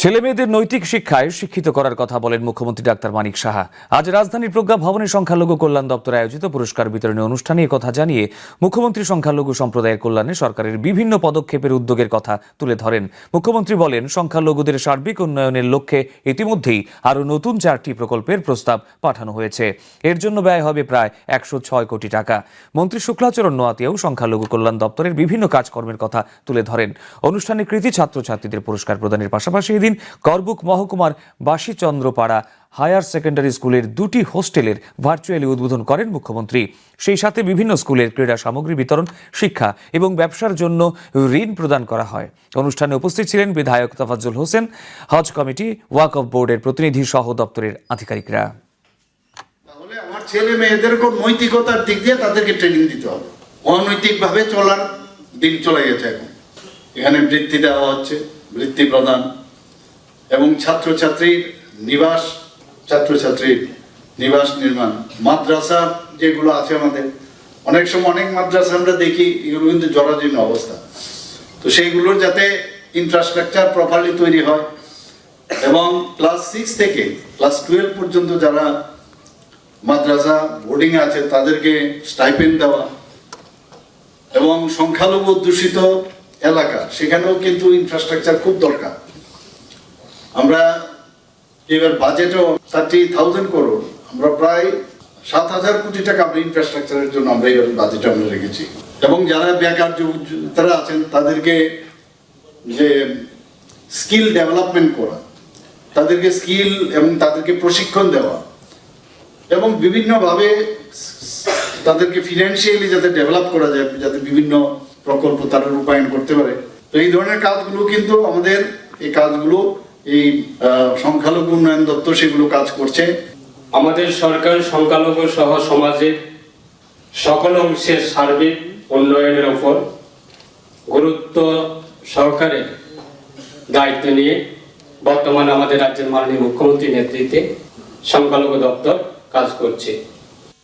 ছেলেমেয়েদের নৈতিক শিক্ষায় শিক্ষিত করার কথা বলেন মুখ্যমন্ত্রী ডাক্তার মানিক সাহা। আজ রাজধানীর প্রজ্ঞা ভবনে সংখ্যালঘু কল্যাণ দপ্তর আয়োজিত পুরস্কার বিতরণী অনুষ্ঠানে কথা জানিয়ে মুখ্যমন্ত্রী সংখ্যালঘু সম্প্রদায়ের কল্যাণে সরকারের বিভিন্ন পদক্ষেপের উদ্যোগের কথা তুলে ধরেন। মুখ্যমন্ত্রী বলেন, সংখ্যালঘুদের সার্বিক উন্নয়নের লক্ষ্যে ইতিমধ্যেই আরও নতুন 4টি প্রকল্পের প্রস্তাব পাঠানো হয়েছে। এর জন্য ব্যয় হবে প্রায় 106 কোটি টাকা। মন্ত্রী শুক্লাচরণ নোয়াতিয়াও সংখ্যালঘু কল্যাণ দপ্তরের বিভিন্ন কাজকর্মের কথা তুলে ধরেন। অনুষ্ঠানে কৃতি ছাত্রছাত্রীদের পুরস্কার প্রদানের পাশাপাশি এদিন করবুক মহকুমার বাসীচন্দ্রপাড়া হায়ার সেকেন্ডারি স্কুলের 2টি হোস্টেলের ভার্চুয়ালি উদ্বোধন করেন মুখ্যমন্ত্রী। সেই সাথে বিভিন্ন স্কুলের ক্রীড়া সামগ্রী বিতরণ, শিক্ষা এবং ব্যবসার জন্য ঋণ প্রদান করা হয়। অনুষ্ঠানে উপস্থিত ছিলেন বিধায়ক তাফাজ্জল হোসেন, হজ কমিটি, ওয়াকফ বোর্ডের প্রতিনিধি সহ দপ্তরের আধিকারিকরা। তাহলে আমার ছেলে মেয়েদেরকে নৈতিকতার দিক দিয়ে তাদেরকে ট্রেনিং দিতে হবে। অনৈতিকভাবে চলার দিন চলে গেছে। এখন এখানে বৃত্তি দেওয়া হচ্ছে, বৃত্তি প্রদান এবং ছাত্রছাত্রীর নিবাস নির্মাণ, মাদ্রাসা যেগুলো আছে আমাদের, অনেক সময় অনেক মাদ্রাসা আমরা দেখি এগুলো কিন্তু জরাজীর্ণ অবস্থা। তো সেইগুলোর যাতে ইনফ্রাস্ট্রাকচার প্রপারলি তৈরি হয় এবং ক্লাস 6 থেকে ক্লাস 12 পর্যন্ত যারা মাদ্রাসা বোর্ডিং আছে তাদেরকে স্টাইপেন্ড দেওয়া এবং সংখ্যালঘু অধ্যুষিত এলাকা সেখানেও কিন্তু ইনফ্রাস্ট্রাকচার খুব দরকার। আমরা এবার বাজেটও 30,000 করোড়, আমরা প্রায় 7,000 কোটি টাকা আমরা ইনফ্রাস্ট্রাকচারের জন্য আমরা এবার বাজেট আমরা রেখেছি। এবং যারা বেকার তারা আছেন তাদেরকে যে স্কিল ডেভেলপমেন্ট করা, তাদেরকে স্কিল এবং তাদেরকে প্রশিক্ষণ দেওয়া এবং বিভিন্নভাবে তাদেরকে ফিনান্সিয়ালি যাতে ডেভেলপ করা যায়, যাতে বিভিন্ন প্রকল্প তারা রূপায়ণ করতে পারে। তো এই ধরনের কাজগুলো কিন্তু আমাদের এই কাজগুলো এই সংখ্যালঘু উন্নয়ন দপ্তর সেগুলো কাজ করছে। আমাদের সরকার সংখ্যালঘু সহ সমাজের সকল অংশের সার্বিক উন্নয়নের উপর গুরুত্ব সহকারে দায়িত্ব নিয়ে বর্তমানে আমাদের রাজ্যের মাননীয় মুখ্যমন্ত্রীর নেতৃত্বে সংখ্যালঘু দপ্তর কাজ করছে।